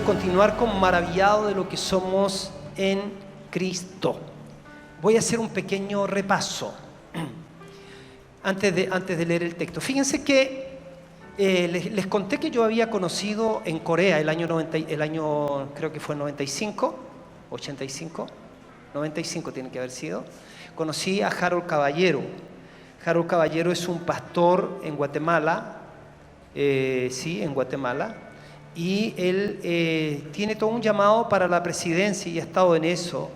continuar con maravillado de lo que somos en Cristo. Voy a hacer un pequeño repaso antes de leer el texto. Fíjense que les conté que yo había conocido en Corea el año creo que fue 95, 85, 95 tiene que haber sido. Conocí a Harold Caballero. Harold Caballero es un pastor en Guatemala, en Guatemala, y él tiene todo un llamado para la presidencia y ha estado en eso.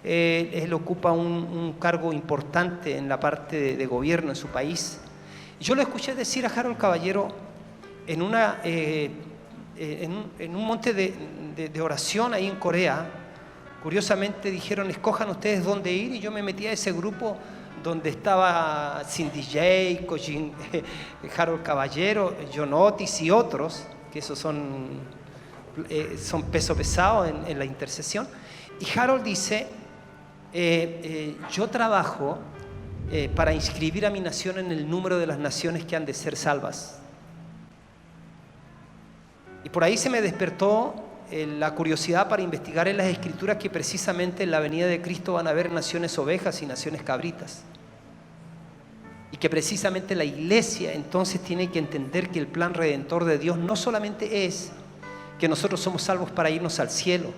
Él ocupa un cargo importante en la parte de gobierno en su país. Yo lo escuché decir a Harold Caballero en un monte de oración ahí en Corea. Curiosamente dijeron: escojan ustedes dónde ir, y yo me metí a ese grupo donde estaba Cindy Jay, Harold Caballero, John Otis y otros, que esos son peso pesado en la intercesión. Y Harold dice: yo trabajo para inscribir a mi nación en el número de las naciones que han de ser salvas. Y por ahí se me despertó la curiosidad para investigar en las Escrituras que precisamente en la venida de Cristo van a haber naciones ovejas y naciones cabritas. Y que precisamente la iglesia entonces tiene que entender que el plan redentor de Dios no solamente es que nosotros somos salvos para irnos al cielo,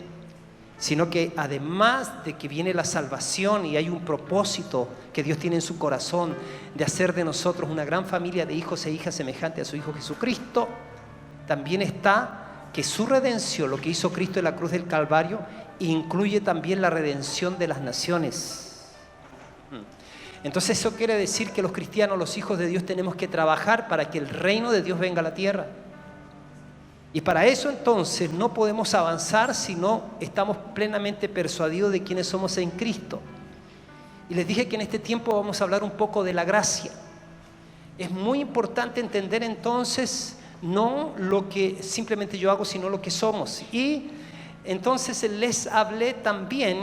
sino que además de que viene la salvación y hay un propósito que Dios tiene en su corazón de hacer de nosotros una gran familia de hijos e hijas semejante a su Hijo Jesucristo, también está que su redención, lo que hizo Cristo en la cruz del Calvario, incluye también la redención de las naciones. Entonces eso quiere decir que los cristianos, los hijos de Dios, tenemos que trabajar para que el reino de Dios venga a la tierra. Y para eso entonces no podemos avanzar si no estamos plenamente persuadidos de quiénes somos en Cristo. Y les dije que en este tiempo vamos a hablar un poco de la gracia. Es muy importante entender entonces no lo que simplemente yo hago, sino lo que somos. Y entonces les hablé también,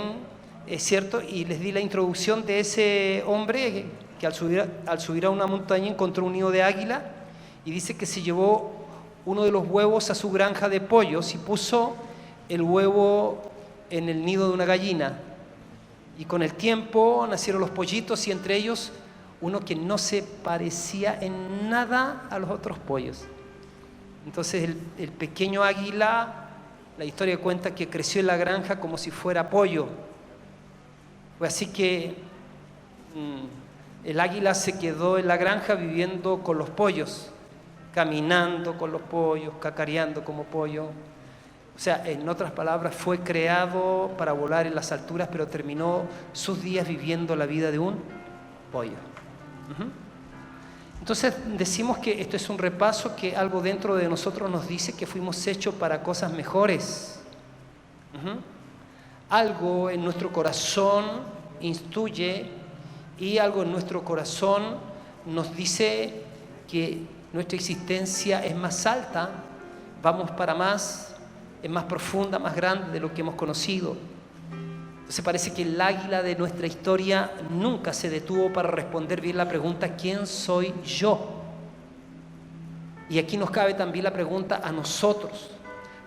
es cierto, y les di la introducción de ese hombre que al subir a una montaña encontró un nido de águila y dice que se llevó uno de los huevos a su granja de pollos y puso el huevo en el nido de una gallina. Y con el tiempo nacieron los pollitos y entre ellos uno que no se parecía en nada a los otros pollos. Entonces el pequeño águila, la historia cuenta que creció en la granja como si fuera pollo. Así que el águila se quedó en la granja viviendo con los pollos, caminando con los pollos, cacareando como pollo. O sea, en otras palabras, fue creado para volar en las alturas, pero terminó sus días viviendo la vida de un pollo. Entonces decimos que esto es un repaso, que algo dentro de nosotros nos dice que fuimos hechos para cosas mejores. Algo en nuestro corazón instruye y algo en nuestro corazón nos dice que nuestra existencia es más alta, vamos para más, es más profunda, más grande de lo que hemos conocido. Entonces parece que el águila de nuestra historia nunca se detuvo para responder bien la pregunta: ¿quién soy yo? Y aquí nos cabe también la pregunta a nosotros,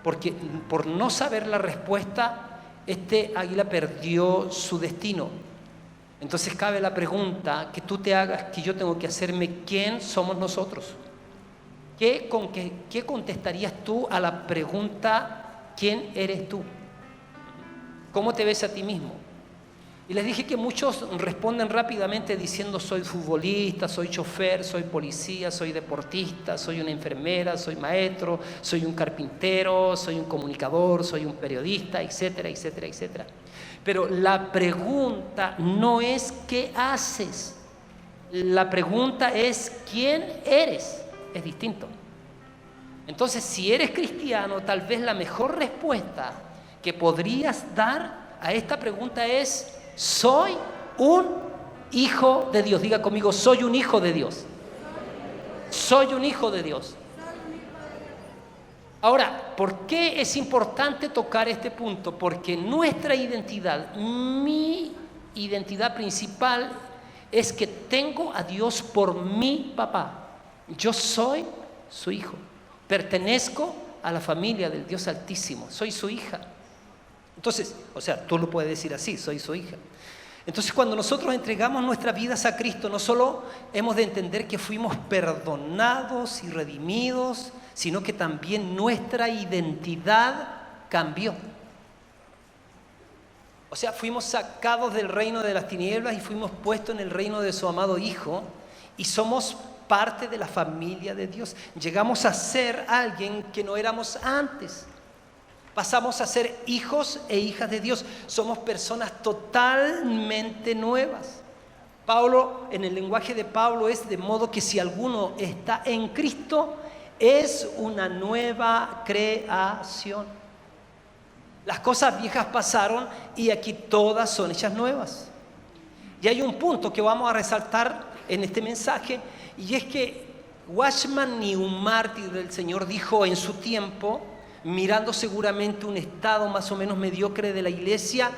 porque por no saber la respuesta, este águila perdió su destino. Entonces cabe la pregunta que tú te hagas, que yo tengo que hacerme: ¿quién somos nosotros? ¿Qué contestarías tú a la pregunta ¿quién eres tú? ¿Cómo te ves a ti mismo? Y les dije que muchos responden rápidamente diciendo: soy futbolista, soy chofer, soy policía, soy deportista, soy una enfermera, soy maestro, soy un carpintero, soy un comunicador, soy un periodista, etcétera, etcétera, etcétera. Pero la pregunta no es ¿qué haces? La pregunta es ¿quién eres? Es distinto. Entonces, si eres cristiano, tal vez la mejor respuesta que podrías dar a esta pregunta es: soy un hijo de Dios. Diga conmigo: soy un hijo de Dios. Soy un hijo de Dios. Ahora, ¿por qué es importante tocar este punto? Porque nuestra identidad, mi identidad principal, es que tengo a Dios por mi papá. Yo soy su hijo. Pertenezco a la familia del Dios Altísimo, soy su hija. Entonces, o sea, tú lo puedes decir así, soy su hija. Entonces, cuando nosotros entregamos nuestras vidas a Cristo, no solo hemos de entender que fuimos perdonados y redimidos, sino que también nuestra identidad cambió. O sea, fuimos sacados del reino de las tinieblas y fuimos puestos en el reino de su amado Hijo, y somos parte de la familia de Dios. Llegamos a ser alguien que no éramos antes. Pasamos a ser hijos e hijas de Dios. Somos personas totalmente nuevas. Pablo, en el lenguaje de Pablo, es de modo que si alguno está en Cristo, es una nueva creación. Las cosas viejas pasaron y aquí todas son hechas nuevas. Y hay un punto que vamos a resaltar en este mensaje, y es que Watchman Nee, un mártir del Señor, dijo en su tiempo, mirando seguramente un estado más o menos mediocre de la iglesia,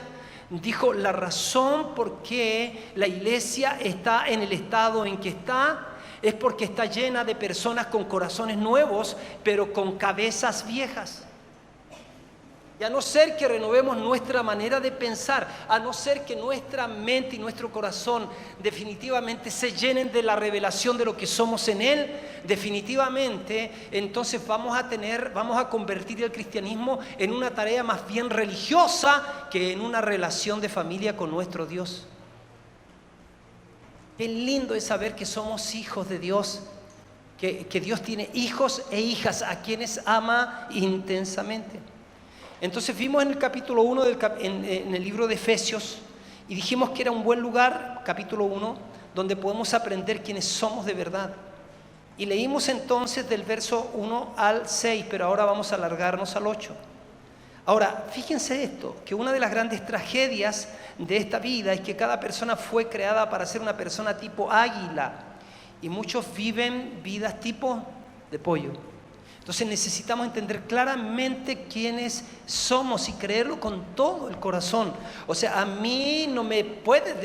dijo: la razón por qué la iglesia está en el estado en que está es porque está llena de personas con corazones nuevos, pero con cabezas viejas. Y a no ser que renovemos nuestra manera de pensar, a no ser que nuestra mente y nuestro corazón definitivamente se llenen de la revelación de lo que somos en Él, definitivamente entonces vamos a convertir el cristianismo en una tarea más bien religiosa que en una relación de familia con nuestro Dios. Qué lindo es saber que somos hijos de Dios, que Dios tiene hijos e hijas a quienes ama intensamente. Entonces vimos en el capítulo 1 en el libro de Efesios, y dijimos que era un buen lugar, capítulo 1, donde podemos aprender quiénes somos de verdad. Y leímos entonces del verso 1 al 6, pero ahora vamos a alargarnos al 8. Ahora, fíjense esto, que una de las grandes tragedias de esta vida es que cada persona fue creada para ser una persona tipo águila, y muchos viven vidas tipo de pollo. Entonces necesitamos entender claramente quiénes somos y creerlo con todo el corazón. O sea, a mí no me pueden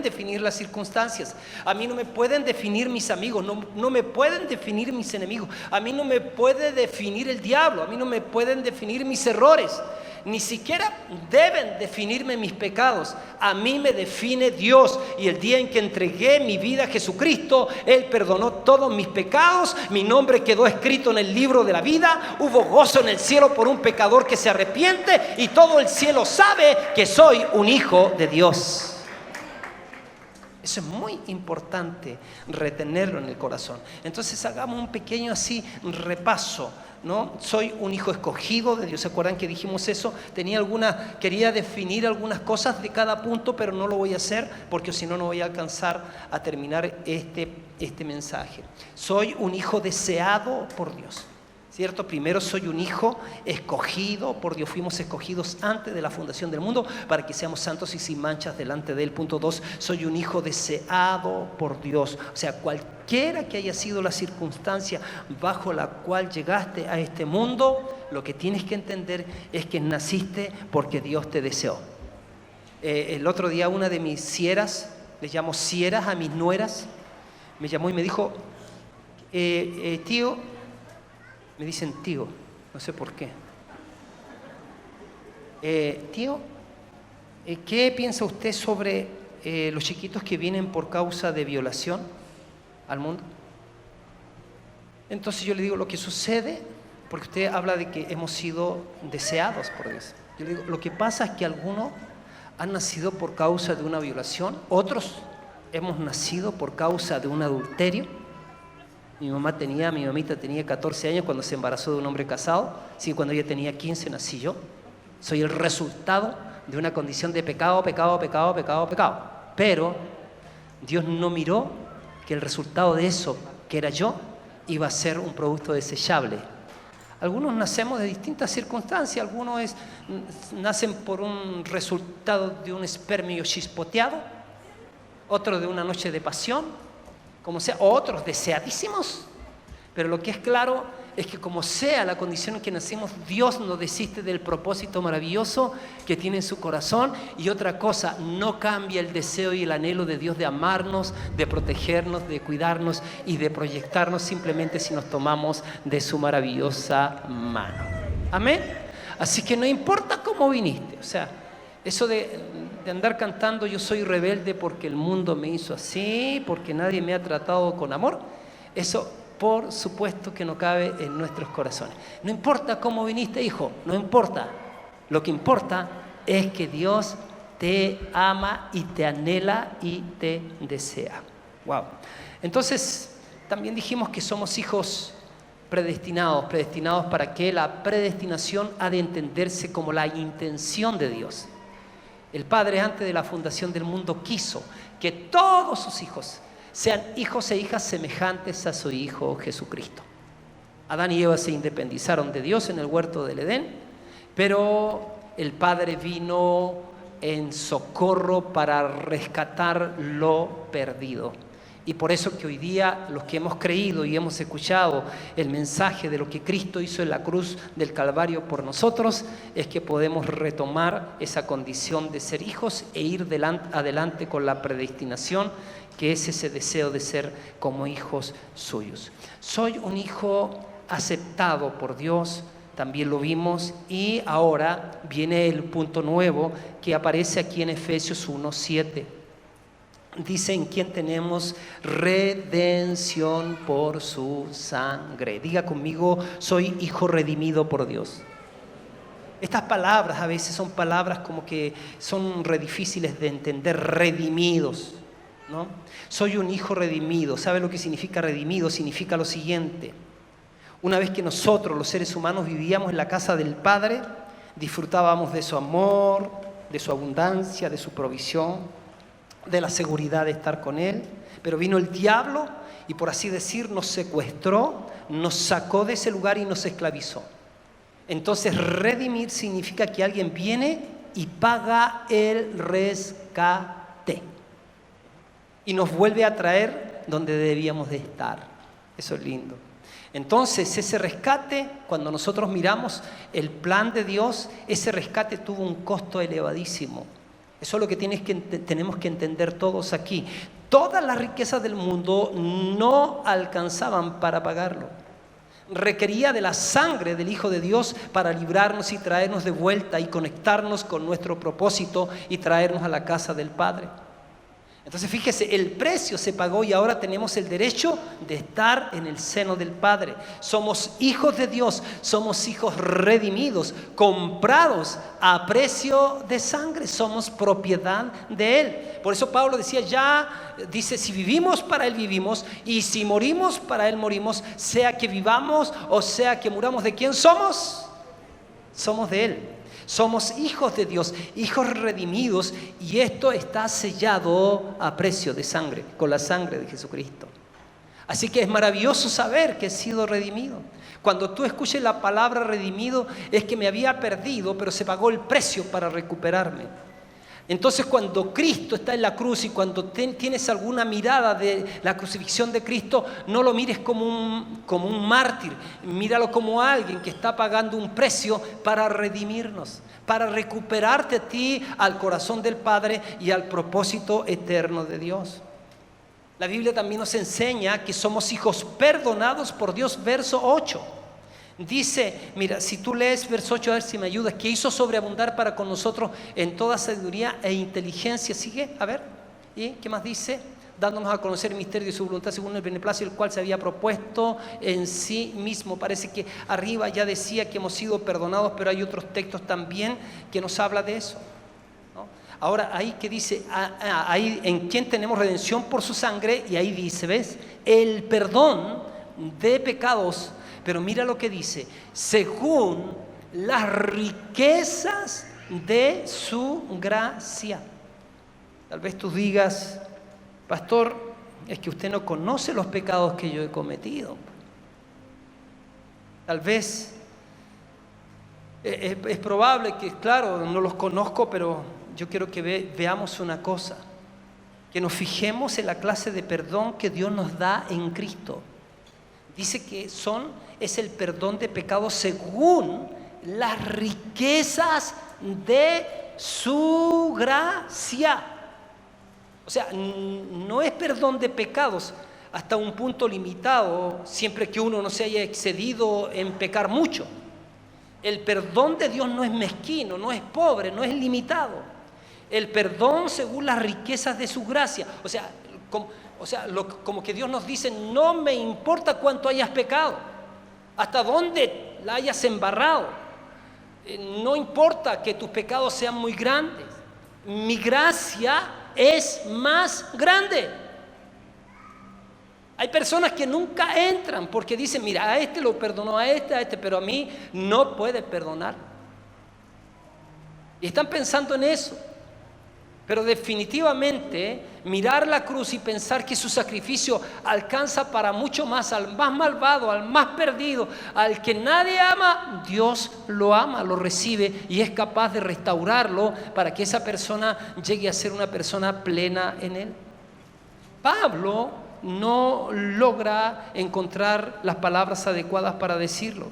definir las circunstancias, a mí no me pueden definir mis amigos, no me pueden definir mis enemigos, a mí no me puede definir el diablo, a mí no me pueden definir mis errores, ni siquiera deben definirme mis pecados. A mí me define Dios, y el día en que entregué mi vida a Jesucristo, Él perdonó todos mis pecados, mi nombre quedó escrito en el libro de la vida, hubo gozo en el cielo por un pecador que se arrepiente, y todo el cielo sabe que soy un hijo de Dios. Eso es muy importante retenerlo en el corazón. Entonces hagamos un pequeño así repaso, ¿no? Soy un hijo escogido de Dios. ¿Se acuerdan que dijimos eso? Quería definir algunas cosas de cada punto, pero no lo voy a hacer porque si no, no voy a alcanzar a terminar este mensaje. Soy un hijo deseado por Dios, ¿cierto? Primero, soy un hijo escogido por Dios. Fuimos escogidos antes de la fundación del mundo para que seamos santos y sin manchas delante de Él. Punto 2, soy un hijo deseado por Dios. O sea, cualquiera que haya sido la circunstancia bajo la cual llegaste a este mundo, lo que tienes que entender es que naciste porque Dios te deseó. El otro día una de mis sieras, les llamo sieras a mis nueras, me llamó y me dijo: tío, me dicen tío, no sé por qué. Tío, ¿qué piensa usted sobre los chiquitos que vienen por causa de violación al mundo? Entonces yo le digo: lo que sucede, porque usted habla de que hemos sido deseados por Dios. Yo le digo: lo que pasa es que algunos han nacido por causa de una violación, otros hemos nacido por causa de un adulterio. Mi mamita tenía 14 años cuando se embarazó de un hombre casado. Sí, cuando ella tenía 15 nací yo. Soy el resultado de una condición de pecado. Pero Dios no miró que el resultado de eso, que era yo, iba a ser un producto desechable. Algunos nacemos de distintas circunstancias. Algunos nacen por un resultado de un espermio chispoteado, otros de una noche de pasión, como sea, o otros deseadísimos. Pero lo que es claro es que como sea la condición en que nacimos, Dios nos desiste del propósito maravilloso que tiene en su corazón. Y otra cosa, no cambia el deseo y el anhelo de Dios de amarnos, de protegernos, de cuidarnos y de proyectarnos simplemente si nos tomamos de su maravillosa mano. Amén. Así que no importa cómo viniste, o sea, eso de andar cantando yo soy rebelde porque el mundo me hizo así, porque nadie me ha tratado con amor, eso por supuesto que no cabe en nuestros corazones. No importa cómo viniste, hijo, no importa. Lo que importa es que Dios te ama y te anhela y te desea. Wow. Entonces, también dijimos que somos hijos predestinados para que la predestinación ha de entenderse como la intención de Dios. El Padre, antes de la fundación del mundo, quiso que todos sus hijos sean hijos e hijas semejantes a su Hijo Jesucristo. Adán y Eva se independizaron de Dios en el huerto del Edén, pero el Padre vino en socorro para rescatar lo perdido. Y por eso que hoy día los que hemos creído y hemos escuchado el mensaje de lo que Cristo hizo en la cruz del Calvario por nosotros, es que podemos retomar esa condición de ser hijos e ir adelante con la predestinación, que es ese deseo de ser como hijos suyos. Soy un hijo aceptado por Dios, también lo vimos, y ahora viene el punto nuevo que aparece aquí en Efesios 1:7. Dice: en quien tenemos redención por su sangre. Diga conmigo: soy hijo redimido por Dios. Estas palabras a veces son palabras como que son re difíciles de entender. Redimidos, ¿no? Soy un hijo redimido. ¿Sabe lo que significa redimido? Significa lo siguiente: una vez que nosotros, los seres humanos, vivíamos en la casa del Padre, disfrutábamos de su amor, de su abundancia, de su provisión, de la seguridad de estar con Él, pero vino el diablo y, por así decir, nos secuestró, nos sacó de ese lugar y nos esclavizó. Entonces, redimir significa que alguien viene y paga el rescate y nos vuelve a traer donde debíamos de estar. Eso es lindo. Entonces, ese rescate, cuando nosotros miramos el plan de Dios, ese rescate tuvo un costo elevadísimo. Eso es lo que tenemos que entender todos aquí. Todas las riquezas del mundo no alcanzaban para pagarlo. Requería de la sangre del Hijo de Dios para librarnos y traernos de vuelta y conectarnos con nuestro propósito y traernos a la casa del Padre. Entonces, fíjese, el precio se pagó y ahora tenemos el derecho de estar en el seno del Padre. Somos hijos de Dios, somos hijos redimidos, comprados a precio de sangre, somos propiedad de Él. Por eso Pablo dice, si vivimos, para Él vivimos, y si morimos, para Él morimos, sea que vivamos o sea que muramos. ¿De quién somos? Somos de Él. Somos hijos de Dios, hijos redimidos, y esto está sellado a precio de sangre, con la sangre de Jesucristo. Así que es maravilloso saber que he sido redimido. Cuando tú escuches la palabra redimido, es que me había perdido, pero se pagó el precio para recuperarme. Entonces, cuando Cristo está en la cruz y cuando tienes alguna mirada de la crucifixión de Cristo, no lo mires como un mártir, míralo como alguien que está pagando un precio para redimirnos, para recuperarte a ti, al corazón del Padre y al propósito eterno de Dios. La Biblia también nos enseña que somos hijos perdonados por Dios, verso 8. Dice, mira, si tú lees verso 8, a ver si me ayudas, que hizo sobreabundar para con nosotros en toda sabiduría e inteligencia. Sigue, a ver, ¿y qué más dice? Dándonos a conocer el misterio de su voluntad según el beneplácito, el cual se había propuesto en sí mismo. Parece que arriba ya decía que hemos sido perdonados, pero hay otros textos también que nos habla de eso, ¿no? Ahora, ahí que dice, ahí en quien tenemos redención por su sangre, y ahí dice, ¿ves? El perdón de pecados. Pero mira lo que dice: según las riquezas de su gracia. Tal vez tú digas, pastor, es que usted no conoce los pecados que yo he cometido. Tal vez es probable que, claro, no los conozco, pero yo quiero que veamos una cosa, que nos fijemos en la clase de perdón que Dios nos da en Cristo. Dice que es el perdón de pecados según las riquezas de su gracia. O sea, no es perdón de pecados hasta un punto limitado, siempre que uno no se haya excedido en pecar mucho. El perdón de Dios no es mezquino, no es pobre, no es limitado. El perdón según las riquezas de su gracia. O sea, como que Dios nos dice, no me importa cuánto hayas pecado, hasta dónde la hayas embarrado. No importa que tus pecados sean muy grandes. Mi gracia es más grande. Hay personas que nunca entran porque dicen, mira, a este lo perdonó, a este, pero a mí no puede perdonar. Y están pensando en eso. Pero definitivamente mirar la cruz y pensar que su sacrificio alcanza para mucho más, al más malvado, al más perdido, al que nadie ama, Dios lo ama, lo recibe y es capaz de restaurarlo para que esa persona llegue a ser una persona plena en Él. Pablo no logra encontrar las palabras adecuadas para decirlo.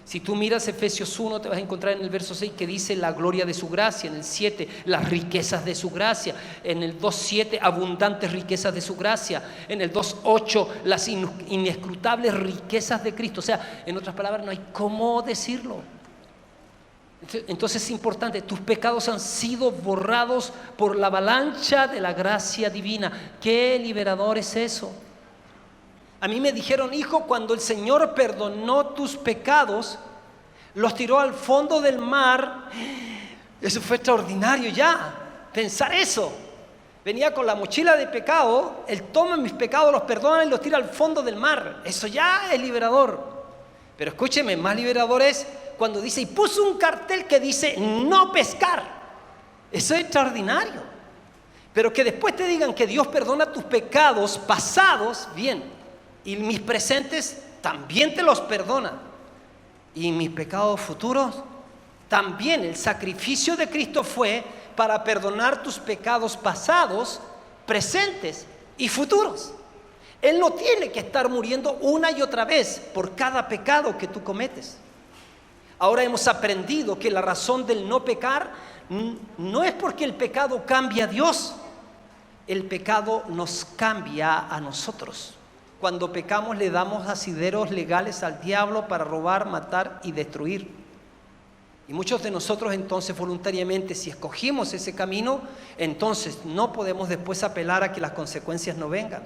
Si tú miras Efesios 1, te vas a encontrar en el verso 6 que dice la gloria de su gracia, en el 7 las riquezas de su gracia, en el 2.7 abundantes riquezas de su gracia, en el 2.8 las inescrutables riquezas de Cristo. O sea, en otras palabras, no hay cómo decirlo. Entonces es importante, tus pecados han sido borrados por la avalancha de la gracia divina. ¿Qué liberador es eso? A mí me dijeron, hijo, cuando el Señor perdonó tus pecados, los tiró al fondo del mar. Eso fue extraordinario ya, pensar eso. Venía con la mochila de pecado, Él toma mis pecados, los perdona y los tira al fondo del mar. Eso ya es liberador. Pero escúcheme, más liberador es cuando dice, y puso un cartel que dice, no pescar. Eso es extraordinario. Pero que después te digan que Dios perdona tus pecados pasados, bien. Y mis presentes también te los perdona. Y mis pecados futuros también. El sacrificio de Cristo fue para perdonar tus pecados pasados, presentes y futuros. Él no tiene que estar muriendo una y otra vez por cada pecado que tú cometes. Ahora hemos aprendido que la razón del no pecar no es porque el pecado cambia a Dios. El pecado nos cambia a nosotros. Cuando pecamos le damos asideros legales al diablo para robar, matar y destruir. Y muchos de nosotros entonces voluntariamente, si escogimos ese camino, entonces no podemos después apelar a que las consecuencias no vengan.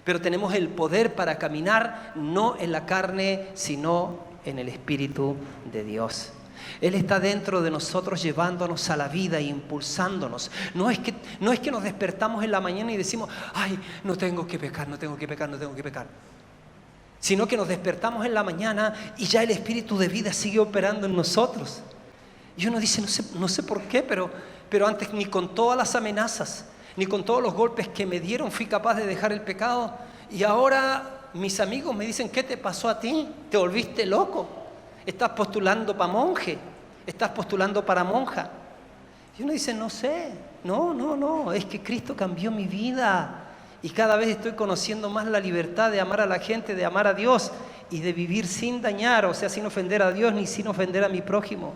Pero tenemos el poder para caminar no en la carne, sino en el Espíritu de Dios. Él está dentro de nosotros llevándonos a la vida e impulsándonos. No es que nos despertamos en la mañana y decimos, ay, no tengo que pecar, no tengo que pecar, no tengo que pecar. Sino que nos despertamos en la mañana y ya el Espíritu de vida sigue operando en nosotros. Y uno dice, no sé por qué, pero antes ni con todas las amenazas, ni con todos los golpes que me dieron fui capaz de dejar el pecado. Y ahora mis amigos me dicen, ¿qué te pasó a ti? ¿Te volviste loco? ¿Estás postulando para monje? ¿Estás postulando para monja? Y uno dice, no sé, no, es que Cristo cambió mi vida y cada vez estoy conociendo más la libertad de amar a la gente, de amar a Dios y de vivir sin dañar, o sea, sin ofender a Dios ni sin ofender a mi prójimo.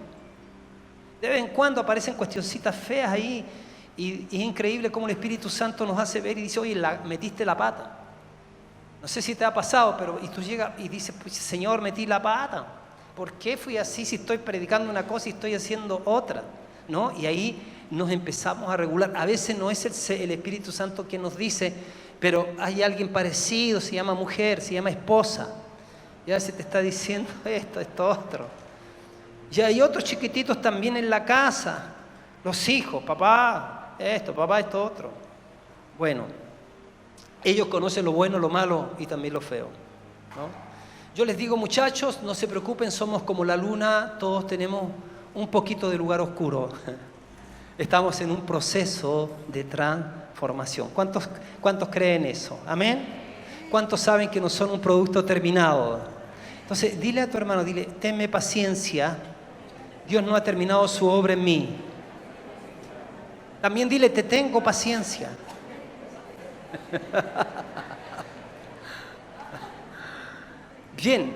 De vez en cuando aparecen cuestioncitas feas ahí y es increíble cómo el Espíritu Santo nos hace ver y dice, oye, metiste la pata. No sé si te ha pasado, pero y tú llegas y dices, pues, Señor, metí la pata. ¿Por qué fui así si estoy predicando una cosa y estoy haciendo otra? ¿No? Y ahí nos empezamos a regular. A veces no es el Espíritu Santo quien nos dice, pero hay alguien parecido, se llama mujer, se llama esposa. Y a veces te está diciendo esto otro. Y hay otros chiquititos también en la casa, los hijos, papá esto otro. Bueno, ellos conocen lo bueno, lo malo y también lo feo, ¿no? Yo les digo, muchachos, no se preocupen, somos como la luna, todos tenemos un poquito de lugar oscuro. Estamos en un proceso de transformación. ¿Cuántos creen eso? ¿Amén? ¿Cuántos saben que no son un producto terminado? Entonces, dile a tu hermano, dile, tenme paciencia, Dios no ha terminado su obra en mí. También dile, te tengo paciencia. Bien,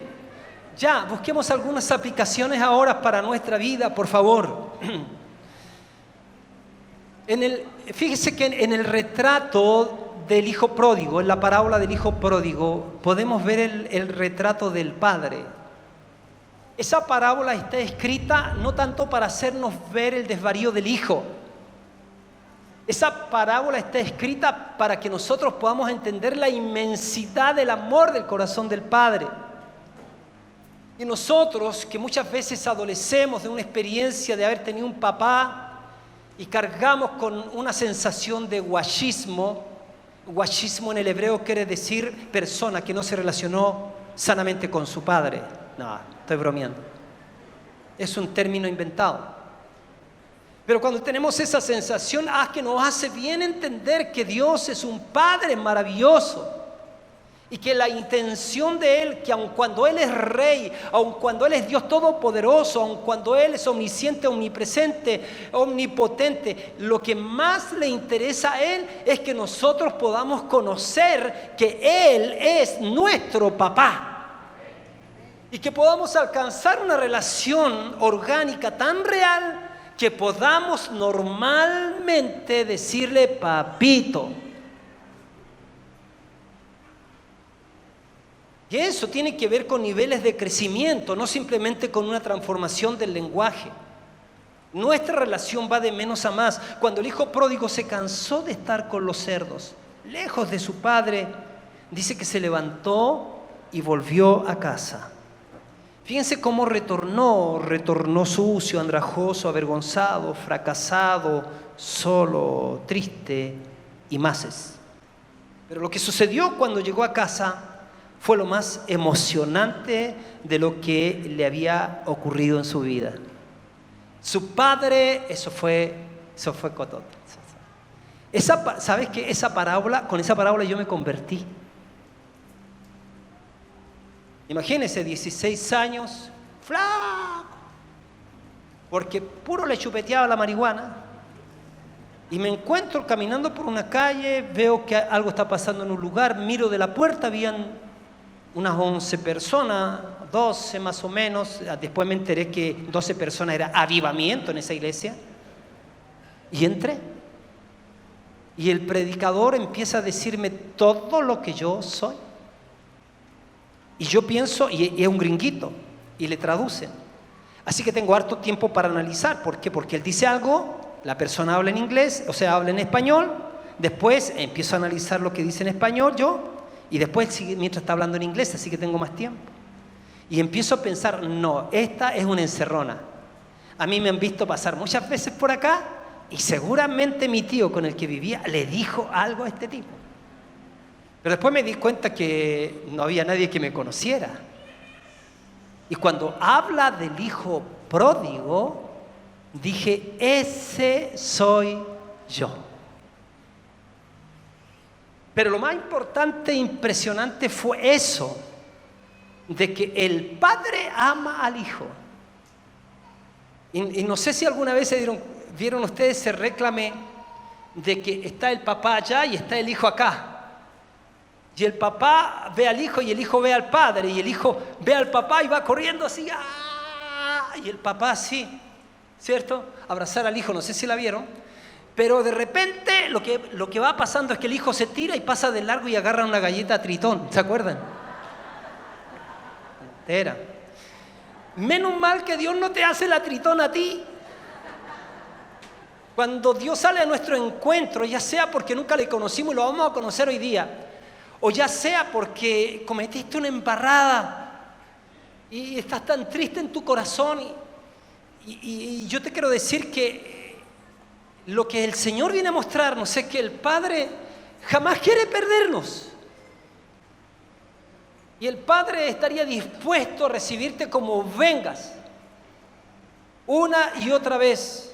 ya, busquemos algunas aplicaciones ahora para nuestra vida, por favor. Fíjese que en el retrato del hijo pródigo, en la parábola del hijo pródigo, podemos ver el retrato del padre. Esa parábola está escrita no tanto para hacernos ver el desvarío del hijo. Esa parábola está escrita para que nosotros podamos entender la inmensidad del amor del corazón del Padre. Y nosotros, que muchas veces adolecemos de una experiencia de haber tenido un papá y cargamos con una sensación de guayismo. Guayismo en el hebreo quiere decir persona que no se relacionó sanamente con su padre. No, estoy bromeando. Es un término inventado. Pero cuando tenemos esa sensación, que nos hace bien entender que Dios es un Padre maravilloso y que la intención de Él, que aun cuando Él es Rey, aun cuando Él es Dios Todopoderoso, aun cuando Él es omnisciente, omnipresente, omnipotente, lo que más le interesa a Él es que nosotros podamos conocer que Él es nuestro papá y que podamos alcanzar una relación orgánica tan real que podamos normalmente decirle papito. Y eso tiene que ver con niveles de crecimiento, no simplemente con una transformación del lenguaje. Nuestra relación va de menos a más. Cuando el hijo pródigo se cansó de estar con los cerdos, lejos de su padre, dice que se levantó y volvió a casa. Fíjense cómo retornó sucio, andrajoso, avergonzado, fracasado, solo, triste y más. Pero lo que sucedió cuando llegó a casa fue lo más emocionante de lo que le había ocurrido en su vida. Su padre, eso fue cototo. ¿Sabes qué? Con esa parábola yo me convertí. Imagínense, 16 años, flaco, porque puro le chupeteaba la marihuana. Y me encuentro caminando por una calle, veo que algo está pasando en un lugar, miro de la puerta, habían unas 11 personas, 12 más o menos. Después me enteré que 12 personas era avivamiento en esa iglesia. Y entré. Y el predicador empieza a decirme todo lo que yo soy. Y yo pienso, y es un gringuito, y le traducen. Así que tengo harto tiempo para analizar. ¿Por qué? Porque él dice algo, la persona habla en inglés, o sea, habla en español. Después empiezo a analizar lo que dice en español yo, y después mientras está hablando en inglés, así que tengo más tiempo. Y empiezo a pensar, no, esta es una encerrona. A mí me han visto pasar muchas veces por acá, y seguramente mi tío con el que vivía le dijo algo a este tipo. Pero después me di cuenta que no había nadie que me conociera. Y cuando habla del hijo pródigo, dije, ese soy yo. Pero lo más importante e impresionante fue eso, de que el padre ama al hijo. Y no sé si alguna vez vieron ustedes ese réclame de que está el papá allá y está el hijo acá. Y el papá ve al hijo y el hijo ve al padre, y el hijo ve al papá y va corriendo así, y el papá así, ¿cierto? Abrazar al hijo, no sé si la vieron, pero de repente lo que va pasando es que el hijo se tira y pasa de largo y agarra una galleta Tritón, ¿se acuerdan? Entera. Menos mal que Dios no te hace la Tritón a ti. Cuando Dios sale a nuestro encuentro, ya sea porque nunca le conocimos y lo vamos a conocer hoy día, o ya sea porque cometiste una embarrada y estás tan triste en tu corazón. Y yo te quiero decir que lo que el Señor viene a mostrarnos es que el Padre jamás quiere perdernos. Y el Padre estaría dispuesto a recibirte como vengas, una y otra vez.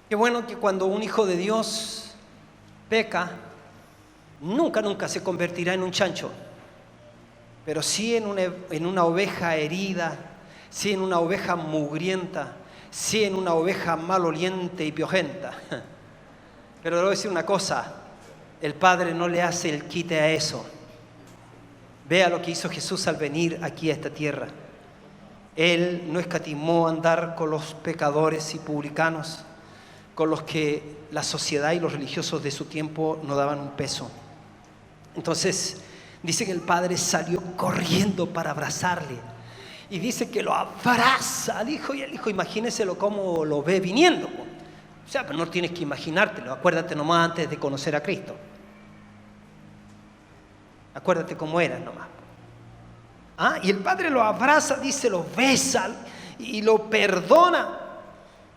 Qué bueno que cuando un hijo de Dios peca, nunca se convertirá en un chancho, pero sí en una oveja herida, sí en una oveja mugrienta, sí en una oveja maloliente y piojenta. Pero le voy a decir una cosa, el Padre no le hace el quite a eso. Vea lo que hizo Jesús al venir aquí a esta tierra. Él no escatimó andar con los pecadores y publicanos, con los que la sociedad y los religiosos de su tiempo no daban un peso. Entonces dice que el Padre salió corriendo para abrazarle y dice que lo abraza al Hijo, y el Hijo, imagínenselo cómo lo ve viniendo. O sea, pero no tienes que imaginártelo, acuérdate nomás antes de conocer a Cristo. Acuérdate cómo era nomás. Y el Padre lo abraza, dice, lo besa y lo perdona.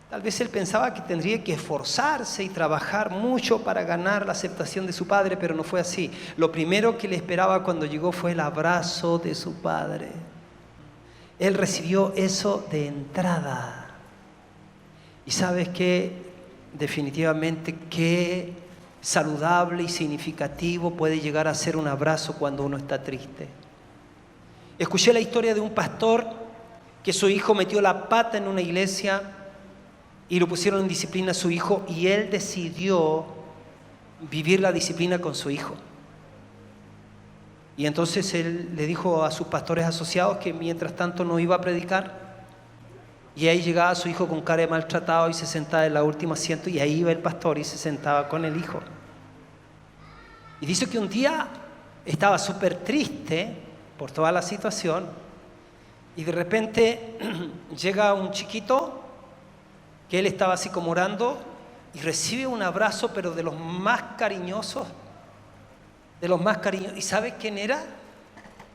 Tal vez él pensaba que tendría que esforzarse y trabajar mucho para ganar la aceptación de su Padre, pero no fue así. Lo primero que le esperaba cuando llegó fue el abrazo de su Padre. Él recibió eso de entrada. Y sabes qué, definitivamente qué saludable y significativo puede llegar a ser un abrazo cuando uno está triste. Escuché la historia de un pastor que su hijo metió la pata en una iglesia y lo pusieron en disciplina a su hijo, y él decidió vivir la disciplina con su hijo. Y entonces él le dijo a sus pastores asociados que mientras tanto no iba a predicar, y ahí llegaba su hijo con cara de maltratado y se sentaba en la última asiento, y ahí iba el pastor y se sentaba con el hijo. Y dice que un día estaba súper triste por toda la situación, y de repente llega un chiquito que él estaba así como orando y recibe un abrazo, pero de los más cariñosos, ¿Y sabe quién era?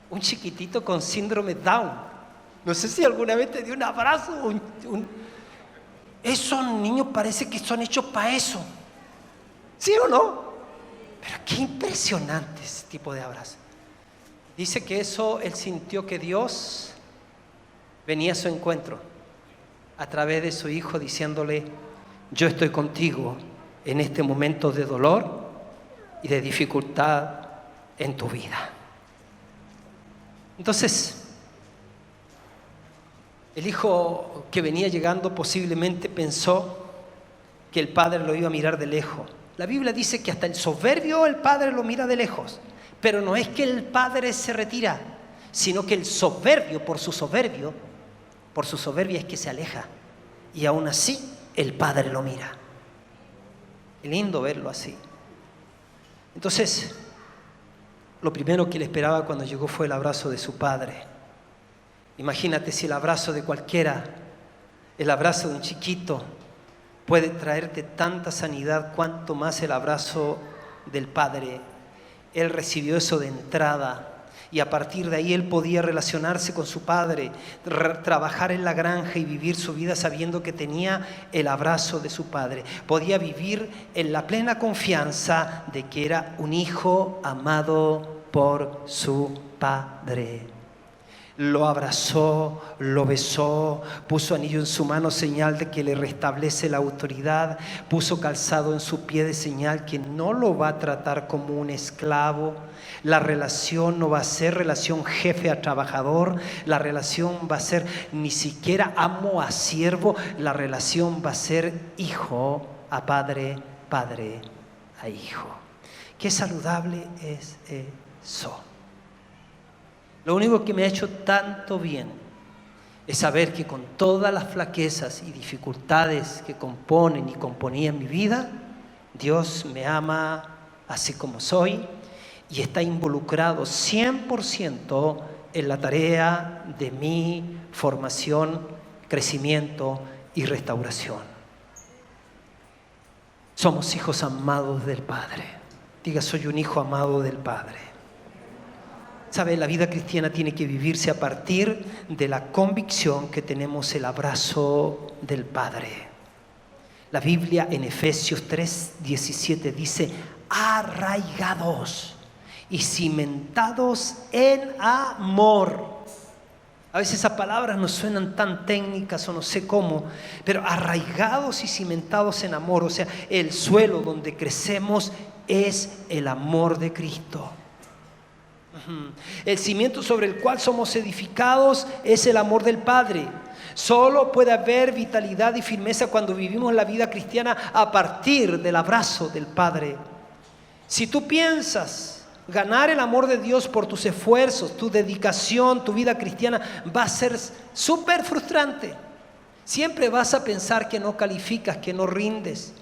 Un chiquitito con síndrome Down. No sé si alguna vez te dio un abrazo. Esos niños parece que son hechos para eso. ¿Sí o no? Pero qué impresionante ese tipo de abrazo. Dice que eso él sintió que Dios venía a su encuentro a través de su hijo, diciéndole: yo estoy contigo en este momento de dolor y de dificultad en tu vida. Entonces, el hijo que venía llegando posiblemente pensó que el padre lo iba a mirar de lejos. La Biblia dice que hasta el soberbio el padre lo mira de lejos, pero no es que el padre se retira, sino que el soberbio, por su soberbia es que se aleja, y aún así el padre lo mira. Qué lindo verlo así. Entonces, lo primero que le esperaba cuando llegó fue el abrazo de su padre. Imagínate si el abrazo de cualquiera, el abrazo de un chiquito, puede traerte tanta sanidad, cuanto más el abrazo del Padre. Él recibió eso de entrada, y a partir de ahí él podía relacionarse con su Padre, trabajar en la granja y vivir su vida sabiendo que tenía el abrazo de su Padre. Podía vivir en la plena confianza de que era un hijo amado por su Padre. Lo abrazó, lo besó, puso anillo en su mano, señal de que le restablece la autoridad, puso calzado en su pie de señal que no lo va a tratar como un esclavo. La relación no va a ser relación jefe a trabajador, la relación va a ser ni siquiera amo a siervo, la relación va a ser hijo a padre, padre a hijo. Qué saludable es eso. Lo único que me ha hecho tanto bien es saber que con todas las flaquezas y dificultades que componen y componían mi vida, Dios me ama así como soy y está involucrado 100% en la tarea de mi formación, crecimiento y restauración. Somos hijos amados del Padre. Diga: soy un hijo amado del Padre. ¿Sabe? La vida cristiana tiene que vivirse a partir de la convicción que tenemos el abrazo del Padre. La Biblia en Efesios 3:17 dice: arraigados y cimentados en amor. A veces esas palabras nos suenan tan técnicas o no sé cómo, pero arraigados y cimentados en amor, o sea, el suelo donde crecemos es el amor de Cristo. El cimiento sobre el cual somos edificados es el amor del Padre. Solo puede haber vitalidad y firmeza cuando vivimos la vida cristiana a partir del abrazo del Padre. Si tú piensas Ganar el amor de Dios por tus esfuerzos, tu dedicación, tu vida cristiana va a ser súper frustrante. Siempre vas a pensar que no calificas, que no rindes.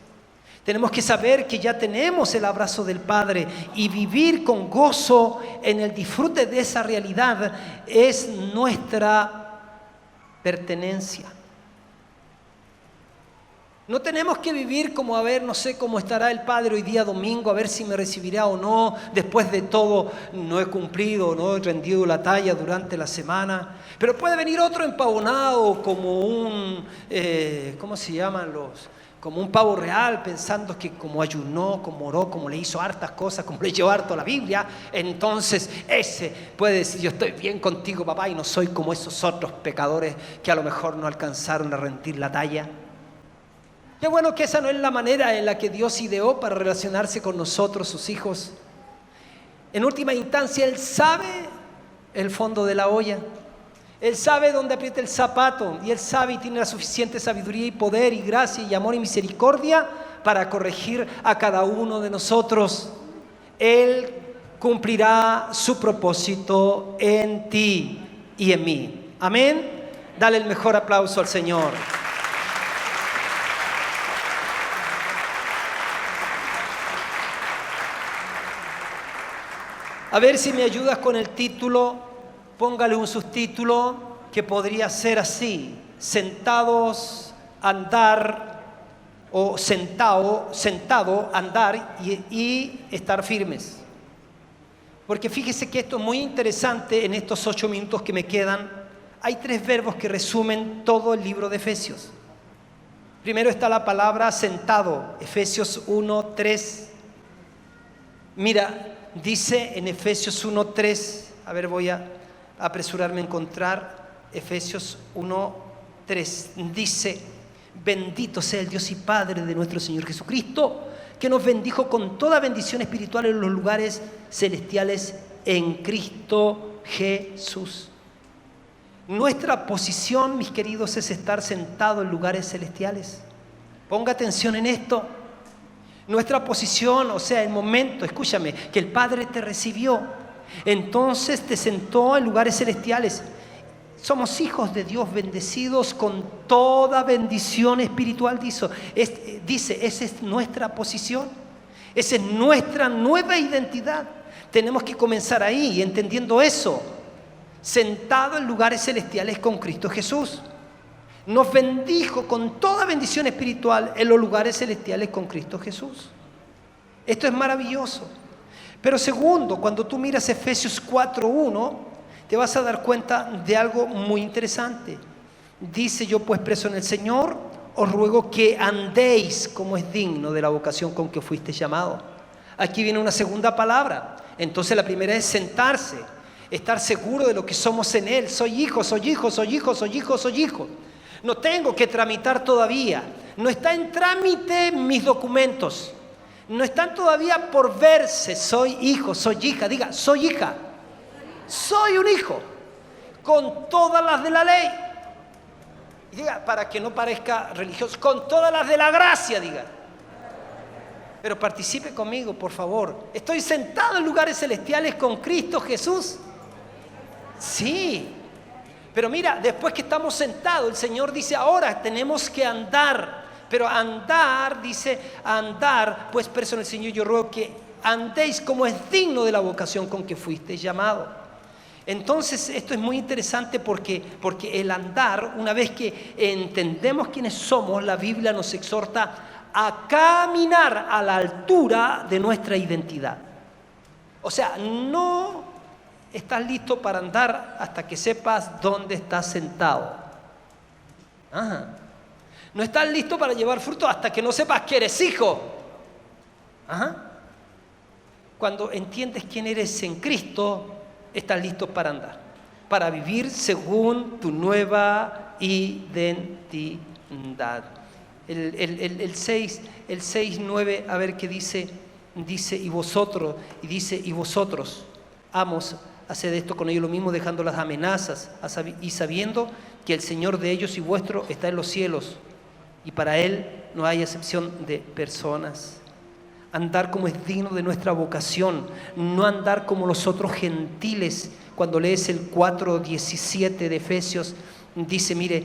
Tenemos que saber que ya tenemos el abrazo del Padre y vivir con gozo en el disfrute de esa realidad es nuestra pertenencia. No tenemos que vivir como, a ver, no sé cómo estará el Padre hoy día domingo, a ver si me recibirá o no. Después de todo, no he cumplido, no he rendido la talla durante la semana. Pero puede venir otro empavonado como un, ¿cómo se llaman los? Como un pavo real, pensando que como ayunó, como oró, como le hizo hartas cosas, como le llevó harto la Biblia, entonces ese puede decir, yo estoy bien contigo, papá, y no soy como esos otros pecadores que a lo mejor no alcanzaron a rendir la talla. Qué bueno que esa no es la manera en la que Dios ideó para relacionarse con nosotros, sus hijos. En última instancia, Él sabe el fondo de la olla. Él sabe dónde aprieta el zapato y Él sabe y tiene la suficiente sabiduría y poder y gracia y amor y misericordia para corregir a cada uno de nosotros. Él cumplirá su propósito en ti y en mí. Amén. Dale el mejor aplauso al Señor. A ver si me ayudas con el título, póngale un subtítulo que podría ser así: sentados, andar, o sentado, andar y estar firmes. Porque fíjese que esto es muy interesante en estos 8 minutos que me quedan. Hay 3 verbos que resumen todo el libro de Efesios. Primero está la palabra sentado, Efesios 1:3. Mira, dice en Efesios 1:3, a ver, voy a apresurarme a encontrar Efesios 1:3. Dice: bendito sea el Dios y Padre de nuestro Señor Jesucristo, que nos bendijo con toda bendición espiritual en los lugares celestiales en Cristo Jesús. Nuestra posición, mis queridos, es estar sentado en lugares celestiales. Ponga atención en esto. Nuestra posición, o sea, el momento, escúchame, que el Padre te recibió, entonces te sentó en lugares celestiales. Somos hijos de Dios, bendecidos con toda bendición espiritual, dice, esa es nuestra posición, esa es nuestra nueva identidad. Tenemos que comenzar ahí, entendiendo eso, sentado en lugares celestiales con Cristo Jesús. Nos bendijo con toda bendición espiritual en los lugares celestiales con Cristo Jesús. Esto es maravilloso. Pero segundo, cuando tú miras Efesios 4:1, te vas a dar cuenta de algo muy interesante. Dice: yo pues preso en el Señor, os ruego que andéis como es digno de la vocación con que fuiste llamado. Aquí viene una segunda palabra. Entonces la primera es sentarse, estar seguro de lo que somos en Él. Soy hijo, soy hijo, soy hijo, soy hijo, soy hijo. No tengo que tramitar todavía. No está en trámite mis documentos. No están todavía por verse. Soy hijo, soy hija. Diga, soy hija. Soy un hijo. Con todas las de la ley. Y diga, para que no parezca religioso, con todas las de la gracia, diga. Pero participe conmigo, por favor. ¿Estoy sentado en lugares celestiales con Cristo Jesús? Sí. Pero mira, después que estamos sentados, el Señor dice: ahora tenemos que andar. Pero andar, dice, andar, pues preso en el Señor, yo ruego que andéis como es digno de la vocación con que fuiste llamado. Entonces, esto es muy interesante porque el andar, una vez que entendemos quiénes somos, la Biblia nos exhorta a caminar a la altura de nuestra identidad. O sea, no estás listo para andar hasta que sepas dónde estás sentado. Ajá. No estás listo para llevar fruto hasta que no sepas que eres hijo. Ajá. Cuando entiendes quién eres en Cristo, estás listo para andar, para vivir según tu nueva identidad. El 6:9, a ver qué dice. Dice: y vosotros, amos, haced esto con ellos lo mismo, dejando las amenazas y sabiendo que el Señor de ellos y vuestro está en los cielos, y para Él no hay acepción de personas. andar como es digno de nuestra vocación, no andar como los otros gentiles. Cuando lees el 4:17 de Efesios, dice, mire,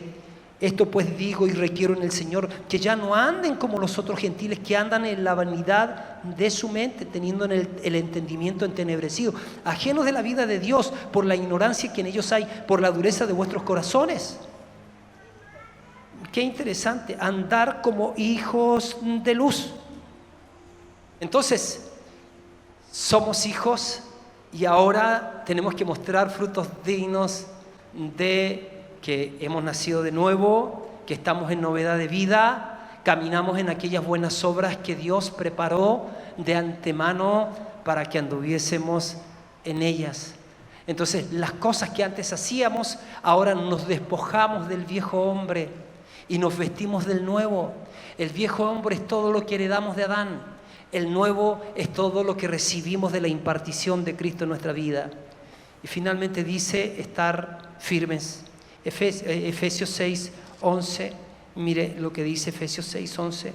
esto pues digo y requiero en el Señor, que ya no anden como los otros gentiles, que andan en la vanidad de su mente, teniendo el entendimiento entenebrecido, ajenos de la vida de Dios, por la ignorancia que en ellos hay, por la dureza de vuestros corazones. Qué interesante, andar como hijos de luz. Entonces, somos hijos y ahora tenemos que mostrar frutos dignos de que hemos nacido de nuevo, que estamos en novedad de vida, caminamos en aquellas buenas obras que Dios preparó de antemano para que anduviésemos en ellas. Entonces, las cosas que antes hacíamos, ahora nos despojamos del viejo hombre y nos vestimos del nuevo. El viejo hombre es todo lo que heredamos de Adán. El nuevo es todo lo que recibimos de la impartición de Cristo en nuestra vida. Y finalmente dice estar firmes. Efesios 6:11, mire lo que dice Efesios 6:11.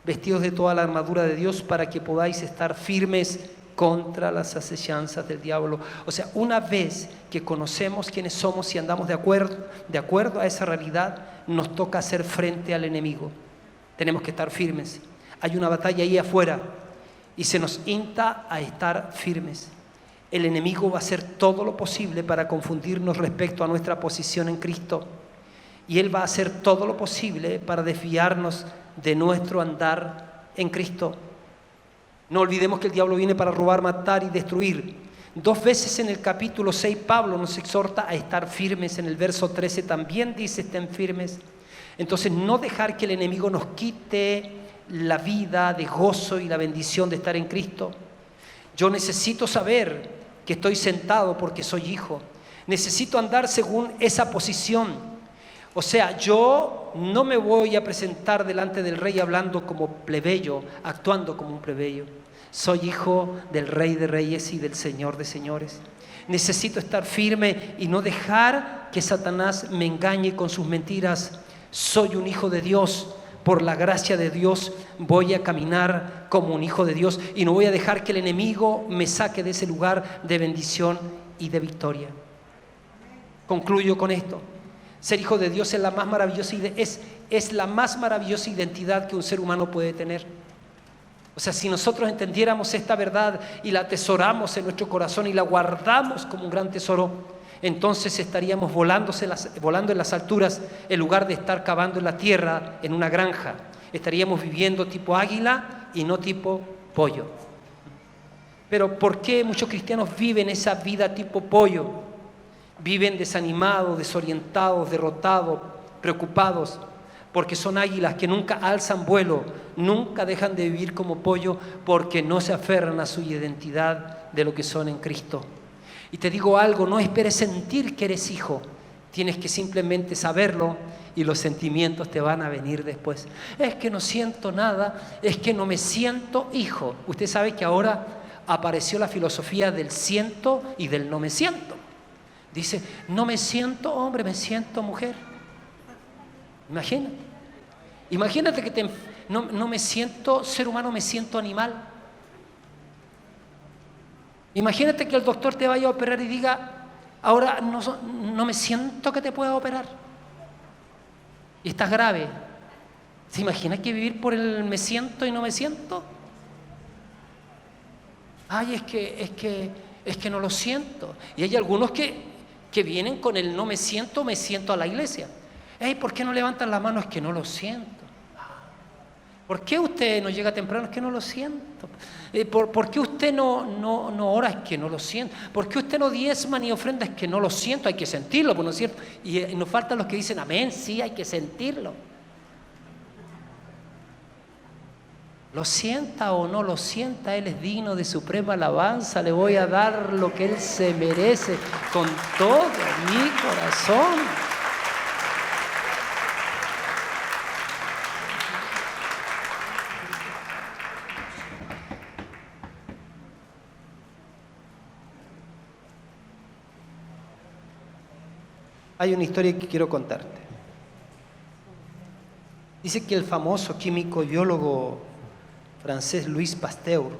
Vestidos de toda la armadura de Dios para que podáis estar firmes contra las acechanzas del diablo. O sea, una vez que conocemos quiénes somos y andamos de acuerdo a esa realidad, nos toca hacer frente al enemigo. Tenemos que estar firmes. Hay una batalla ahí afuera y se nos insta a estar firmes. El enemigo va a hacer todo lo posible para confundirnos respecto a nuestra posición en Cristo. Y él va a hacer todo lo posible para desviarnos de nuestro andar en Cristo. No olvidemos que el diablo viene para robar, matar y destruir. 2 veces en el capítulo 6 Pablo nos exhorta a estar firmes. En el verso 13 también dice estén firmes. Entonces no dejar que el enemigo nos quite la vida de gozo y la bendición de estar en Cristo. Yo necesito saber que estoy sentado porque soy hijo. Necesito andar según esa posición. O sea, yo no me voy a presentar delante del rey hablando como plebeyo, actuando como un plebeyo. Soy hijo del Rey de Reyes y del Señor de Señores. Necesito estar firme y no dejar que Satanás me engañe con sus mentiras. Soy un hijo de Dios. Por la gracia de Dios voy a caminar como un hijo de Dios y no voy a dejar que el enemigo me saque de ese lugar de bendición y de victoria. Concluyo con esto. Ser hijo de Dios es la más maravillosa, es la más maravillosa identidad que un ser humano puede tener. O sea, si nosotros entendiéramos esta verdad y la atesoramos en nuestro corazón y la guardamos como un gran tesoro, entonces estaríamos volando en las alturas en lugar de estar cavando en la tierra en una granja. Estaríamos viviendo tipo águila y no tipo pollo. Pero ¿por qué muchos cristianos viven esa vida tipo pollo? Viven desanimados, desorientados, derrotados, preocupados, porque son águilas que nunca alzan vuelo, nunca dejan de vivir como pollo porque no se aferran a su identidad de lo que son en Cristo. Y te digo algo, no esperes sentir que eres hijo, tienes que simplemente saberlo y los sentimientos te van a venir después. Es que no siento nada, es que no me siento hijo. Usted sabe que ahora apareció la filosofía del siento y del no me siento. Dice, no me siento hombre, me siento mujer. Imagínate que no me siento ser humano, me siento animal. Imagínate que el doctor te vaya a operar y diga, ahora no me siento que te pueda operar. Y estás grave. ¿Se imagina que vivir por el me siento y no me siento? Ay, es que no lo siento. Y hay algunos que vienen con el no me siento a la iglesia. Hey, ¿por qué no levantan la mano? Es que no lo siento. ¿Por qué usted no llega temprano? Es que no lo siento. ¿Por qué usted no ora? Es que no lo siento. ¿Por qué usted no diezma ni ofrenda? Es que no lo siento. Hay que sentirlo, ¿no es cierto? Y nos faltan los que dicen amén, sí, hay que sentirlo. Lo sienta o no lo sienta, Él es digno de suprema alabanza. Le voy a dar lo que Él se merece con todo mi corazón. Hay una historia que quiero contarte. Dice que el famoso químico biólogo francés Louis Pasteur,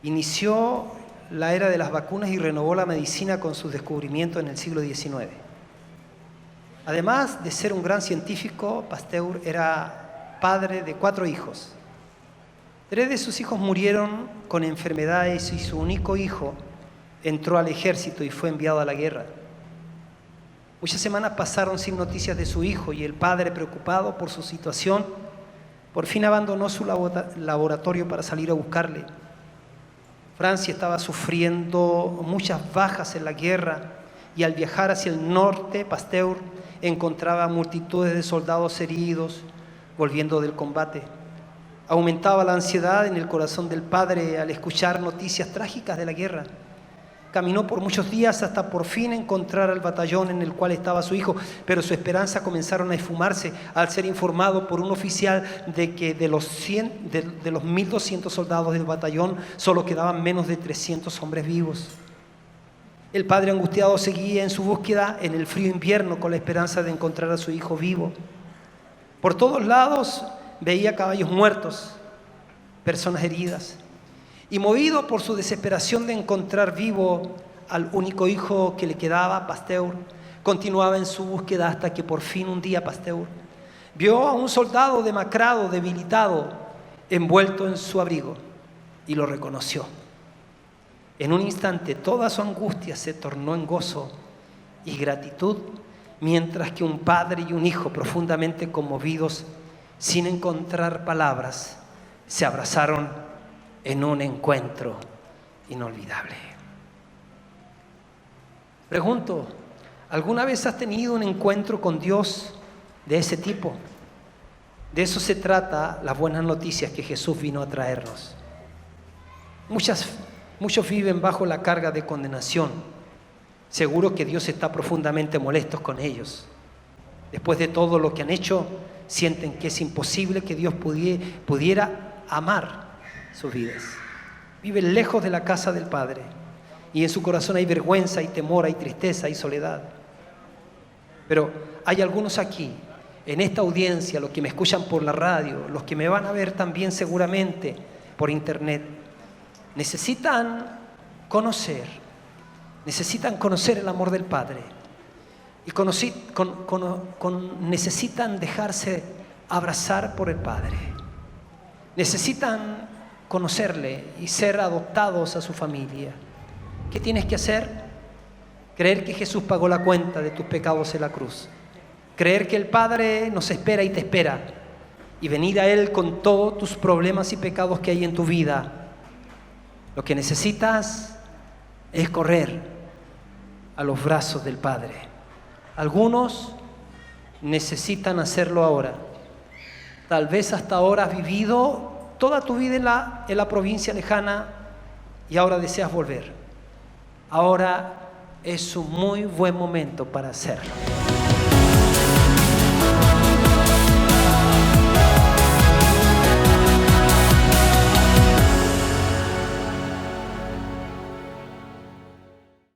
inició la era de las vacunas y renovó la medicina con sus descubrimientos en el siglo XIX. Además de ser un gran científico, Pasteur era padre de 4 hijos. 3 de sus hijos murieron con enfermedades y su único hijo entró al ejército y fue enviado a la guerra. Muchas semanas pasaron sin noticias de su hijo y el padre, preocupado por su situación, por fin abandonó su laboratorio para salir a buscarle. Francia estaba sufriendo muchas bajas en la guerra y al viajar hacia el norte, Pasteur encontraba multitudes de soldados heridos volviendo del combate. Aumentaba la ansiedad en el corazón del padre al escuchar noticias trágicas de la guerra. Caminó por muchos días hasta por fin encontrar al batallón en el cual estaba su hijo, pero su esperanza comenzaron a esfumarse al ser informado por un oficial de que de los 1.200 soldados del batallón solo quedaban menos de 300 hombres vivos. El padre angustiado seguía en su búsqueda en el frío invierno con la esperanza de encontrar a su hijo vivo. Por todos lados veía caballos muertos, personas heridas. Y movido por su desesperación de encontrar vivo al único hijo que le quedaba, Pasteur continuaba en su búsqueda hasta que por fin un día Pasteur vio a un soldado demacrado, debilitado, envuelto en su abrigo y lo reconoció. En un instante toda su angustia se tornó en gozo y gratitud, mientras que un padre y un hijo profundamente conmovidos, sin encontrar palabras, se abrazaron en un encuentro inolvidable. Pregunto, ¿alguna vez has tenido un encuentro con Dios de ese tipo? De eso se trata las buenas noticias que Jesús vino a traernos. Muchos viven bajo la carga de condenación. Seguro que Dios está profundamente molesto con ellos. Después de todo lo que han hecho, sienten que es imposible que Dios pudiera amar sus vidas. Viven lejos de la casa del Padre y en su corazón hay vergüenza, hay temor, hay tristeza, hay soledad. Pero hay algunos aquí, en esta audiencia, los que me escuchan por la radio, los que me van a ver también seguramente por internet, necesitan conocer el amor del Padre y necesitan dejarse abrazar por el Padre. Necesitan conocerle y ser adoptados a su familia. ¿Qué tienes que hacer? Creer que Jesús pagó la cuenta de tus pecados en la cruz. Creer que el Padre nos espera y te espera. Y venir a Él con todos tus problemas y pecados que hay en tu vida. Lo que necesitas es correr a los brazos del Padre. Algunos necesitan hacerlo ahora. Tal vez hasta ahora has vivido toda tu vida en la provincia lejana y ahora deseas volver. Ahora es un muy buen momento para hacerlo.